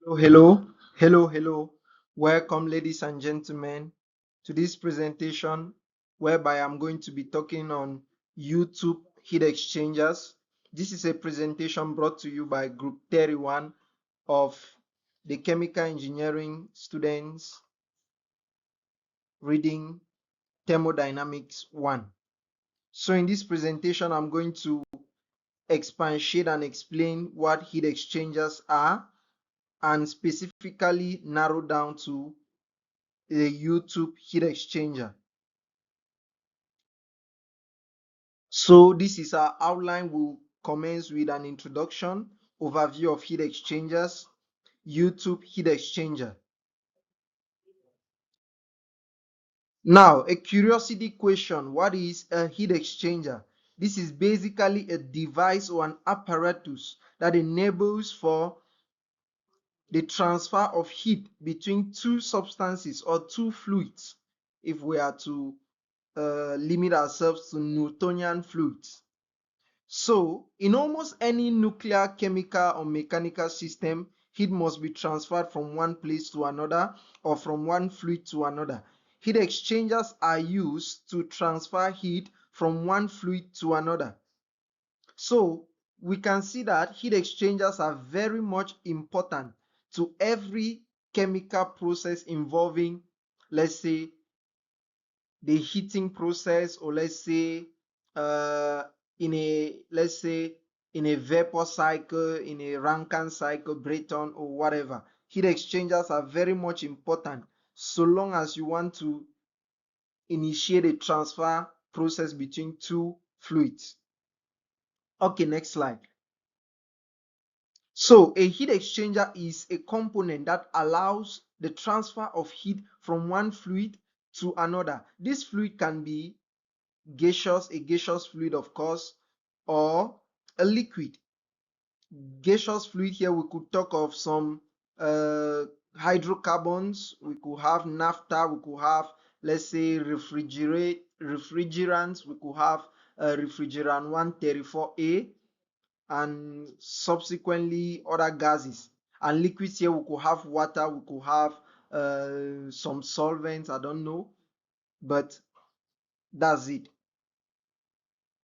Hello. Welcome, ladies and gentlemen, to this presentation whereby I'm going to be talking on YouTube heat exchangers. This is a presentation brought to you by Group 31 of the chemical engineering students reading Thermodynamics 1. So in this presentation, I'm going to expatiate and explain what heat exchangers are and specifically narrow down to the YouTube heat exchanger. So this is our outline. We'll commence with an introduction, overview of heat exchangers, YouTube heat exchanger. Now, a curiosity question: what is a heat exchanger? This is basically a device or an apparatus that enables for the transfer of heat between two substances or two fluids, if we are to limit ourselves to Newtonian fluids. So, in almost any nuclear, chemical, or mechanical system, heat must be transferred from one place to another or from one fluid to another. Heat exchangers are used to transfer heat from one fluid to another. So, we can see that heat exchangers are very much important to every chemical process involving, let's say, the heating process, or let's say in a vapor cycle, in a Rankine cycle, Breton, or whatever. Heat exchangers are very much important so long as you want to initiate a transfer process between two fluids. Okay, next slide. So a heat exchanger is a component that allows the transfer of heat from one fluid to another. This fluid can be a gaseous fluid, of course, or a liquid. Gaseous fluid, here we could talk of some hydrocarbons, we could have naphtha, we could have, let's say, refrigerants, we could have refrigerant 134A, and subsequently other gases. And liquids, here we could have water, we could have some solvents, I don't know, but that's it.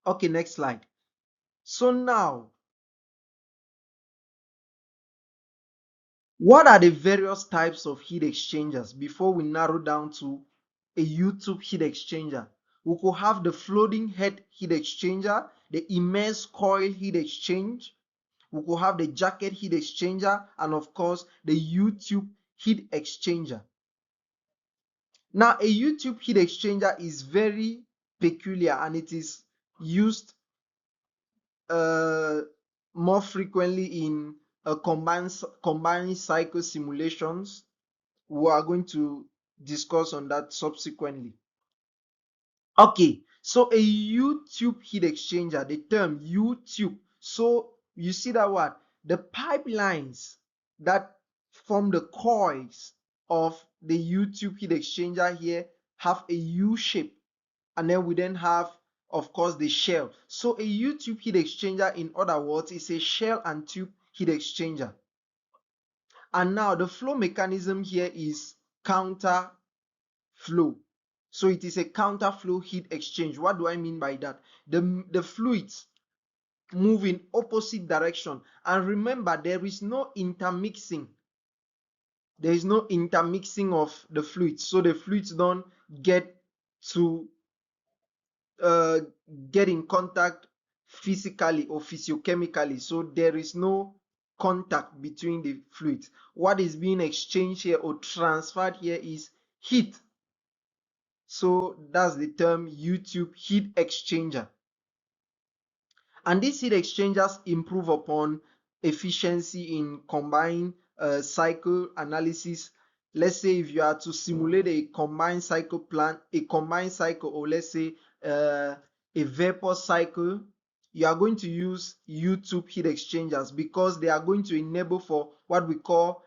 Okay, next slide. So now, what are the various types of heat exchangers before we narrow down to a YouTube heat exchanger? We could have the floating head heat exchanger, the immense coil heat exchange, we could have the jacket heat exchanger, and of course the YouTube heat exchanger. Now, a YouTube heat exchanger is very peculiar and it is used more frequently in combined cycle simulations. We are going to discuss on that subsequently. Okay, so a U-tube heat exchanger, the term U-tube. So you see that what? The pipelines that form the coils of the U-tube heat exchanger here have a U shape. And then we then have, of course, the shell. So a U-tube heat exchanger, in other words, is a shell and tube heat exchanger. And now the flow mechanism here is counter flow. So it is a counter flow heat exchange. What do I mean by that? The fluids move in opposite direction. And remember, there is no intermixing. There is no intermixing of the fluids. So the fluids don't get to uh, get in contact physically or physiochemically. So there is no contact between the fluids. What is being exchanged here or transferred here is heat. So that's the term YouTube heat exchanger. And these heat exchangers improve upon efficiency in combined cycle analysis. Let's say if you are to simulate a combined cycle plant, a combined cycle, or let's say a vapor cycle, you are going to use YouTube heat exchangers because they are going to enable for what we call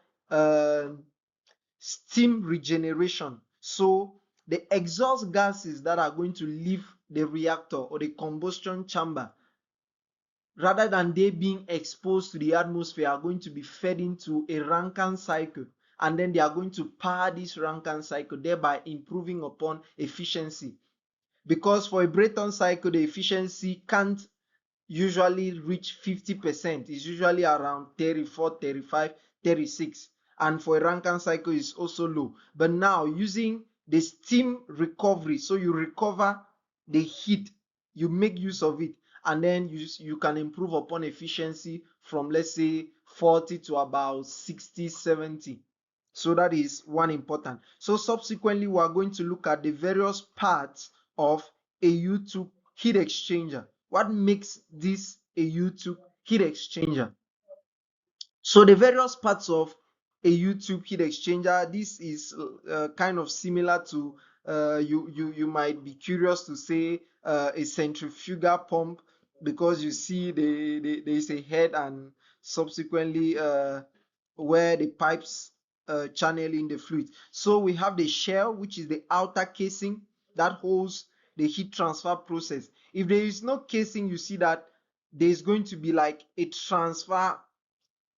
steam regeneration. So the exhaust gases that are going to leave the reactor or the combustion chamber rather than they being exposed to the atmosphere, are going to be fed into a Rankine cycle, and then they are going to power this Rankine cycle, thereby improving upon efficiency. Because for a Brayton cycle, the efficiency can't usually reach 50%. It's usually around 34, 35, 36. And for a Rankine cycle, it's also low. But now using the steam recovery, so you recover the heat, you make use of it, and then you can improve upon efficiency from, let's say, 40 to about 60, 70. So that is one important. So subsequently, we are going to look at the various parts of a U-tube heat exchanger. What makes this a U-tube heat exchanger? So the various parts of a U-tube heat exchanger, this is kind of similar to, you might be curious to say, a centrifugal pump, because you see there is a head, and subsequently where the pipes channel in the fluid. So we have the shell, which is the outer casing that holds the heat transfer process. If there is no casing, you see that there is going to be like a transfer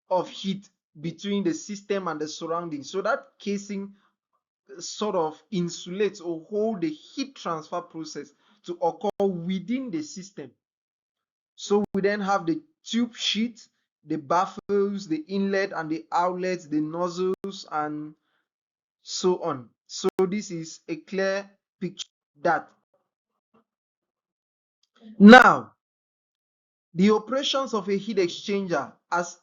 of heat between the system and the surroundings. So that casing sort of insulates or hold the heat transfer process to occur within the system. So we then have the tube sheet, the baffles, the inlet and the outlets, the nozzles, and so on. So this is a clear picture of that. Now, the operations of a heat exchanger, as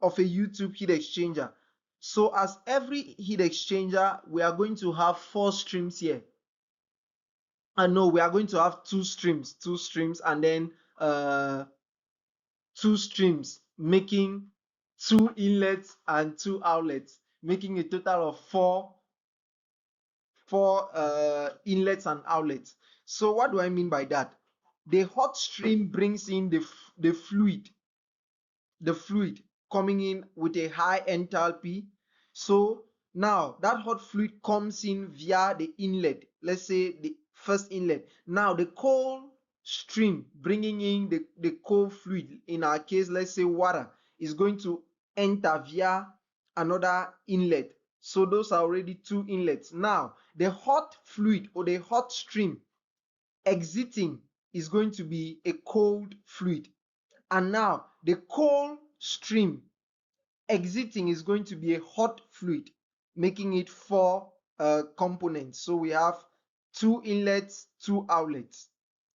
of a U-tube heat exchanger. So as every heat exchanger, we are going to have 4 streams here. And no, we are going to have two streams, and then 2 streams, making 2 inlets and 2 outlets, making a total of 4 inlets and outlets. So what do I mean by that? The hot stream brings in the fluid, coming in with a high enthalpy. So now that hot fluid comes in via the inlet, let's say the first inlet. Now the cold stream bringing in the cold fluid, in our case, let's say water, is going to enter via another inlet. So those are already 2 inlets. Now the hot fluid or the hot stream exiting is going to be a cold fluid. And now the cold stream exiting is going to be a hot fluid, making it 4 components. So we have 2 inlets, 2 outlets.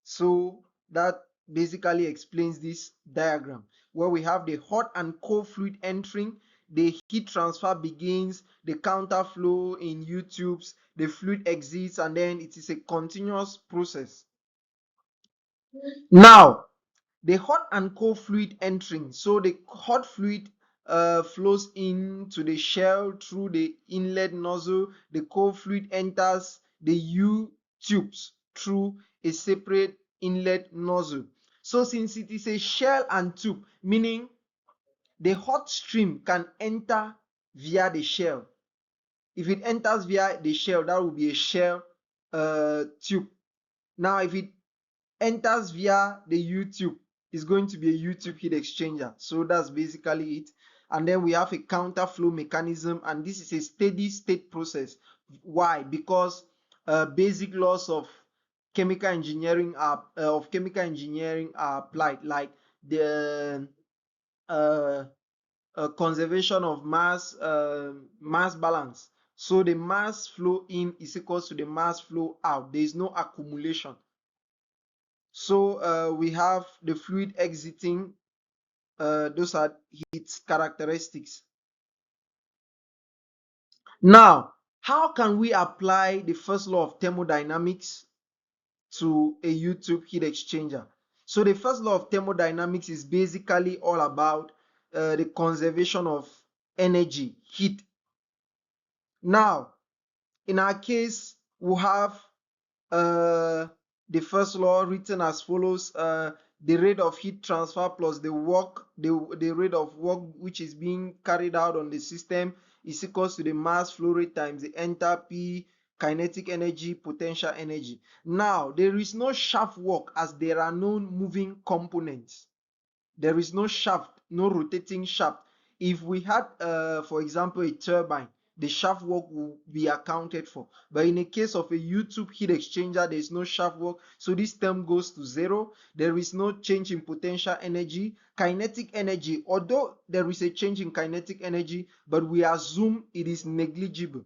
So that basically explains this diagram, where we have the hot and cold fluid entering, the heat transfer begins, the counterflow in U-tubes, the fluid exits, and then it is a continuous process. Now, the hot and cold fluid entering. So the hot fluid flows into the shell through the inlet nozzle. The cold fluid enters the U tubes through a separate inlet nozzle. So since it is a shell and tube, meaning the hot stream can enter via the shell. If it enters via the shell, that will be a shell tube. Now if it enters via the U-tube, is going to be a U-tube heat exchanger. So that's basically it. And then we have a counterflow mechanism, and this is a steady state process. Why? Because basic laws of chemical engineering are applied, like the uh, conservation of mass balance. So the mass flow in is equals to the mass flow out. There is no accumulation. So we have the fluid exiting. Those are its characteristics. Now, how can we apply the first law of thermodynamics to a U-tube heat exchanger? So the first law of thermodynamics is basically all about the conservation of energy, heat. Now, in our case, we have the first law written as follows: the rate of heat transfer plus the rate of work which is being carried out on the system is equals to the mass flow rate times the enthalpy, kinetic energy, potential energy. Now there is no shaft work as there are no moving components. There is no shaft, no rotating shaft. If we had, for example, a turbine, the shaft work will be accounted for. But in a case of a U-tube heat exchanger, there is no shaft work, so this term goes to zero. There is no change in potential energy. Kinetic energy, although there is a change in kinetic energy, but we assume it is negligible.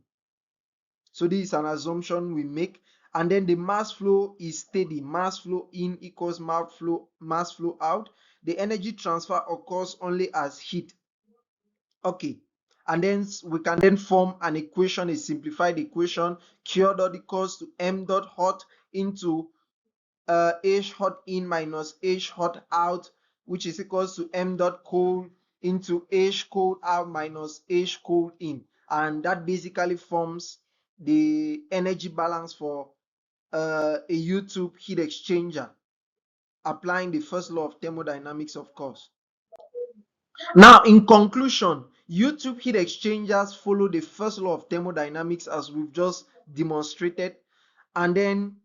So this is an assumption we make. And then the mass flow is steady. Mass flow in equals mass flow out. The energy transfer occurs only as heat. Okay. And then we can then form an equation, a simplified equation. Q dot equals to m dot hot into h hot in minus h hot out, which is equals to m dot cold into h cold out minus h cold in. And that basically forms the energy balance for a U-tube heat exchanger, applying the first law of thermodynamics, of course. Now, in conclusion, U-tube heat exchangers follow the first law of thermodynamics as we've just demonstrated. And then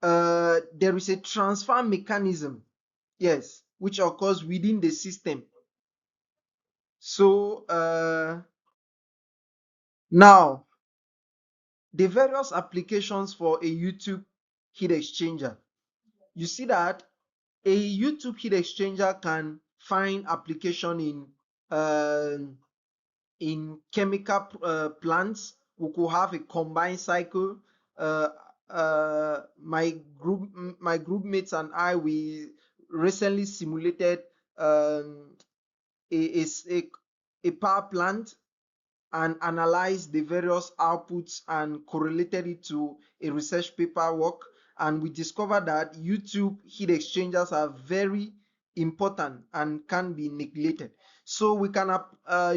there is a transfer mechanism, yes, which occurs within the system. So now, the various applications for a U-tube heat exchanger. You see that a U-tube heat exchanger can find application in chemical plants. We could have a combined cycle. Uh, my group mates and I, we recently simulated um, a a power plant and analyzed the various outputs and correlated it to a research paper work. And we discovered that U-tube heat exchangers are very important and can be neglected. So we can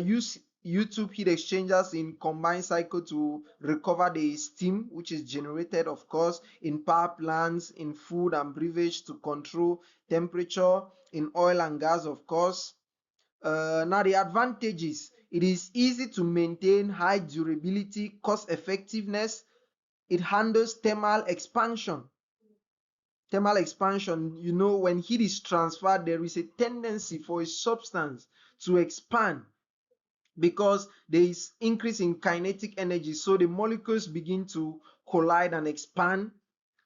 use U-tube heat exchangers in combined cycle to recover the steam which is generated, of course, in power plants, in food and beverage to control temperature, in oil and gas, of course. Now the advantages: it is easy to maintain, high durability, cost effectiveness. It handles thermal expansion. Thermal expansion, when heat is transferred, there is a tendency for a substance to expand because there is increase in kinetic energy. So the molecules begin to collide and expand.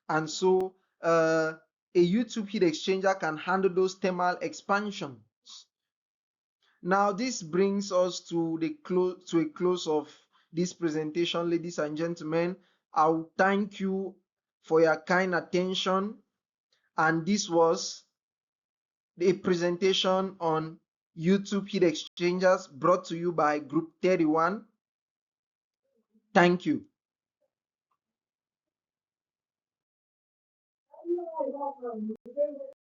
And so a U-tube heat exchanger can handle those thermal expansions. Now, this brings us to a close of this presentation, ladies and gentlemen. I will thank you for your kind attention, and this was a presentation on U-tube heat exchangers brought to you by Group 31. Thank you.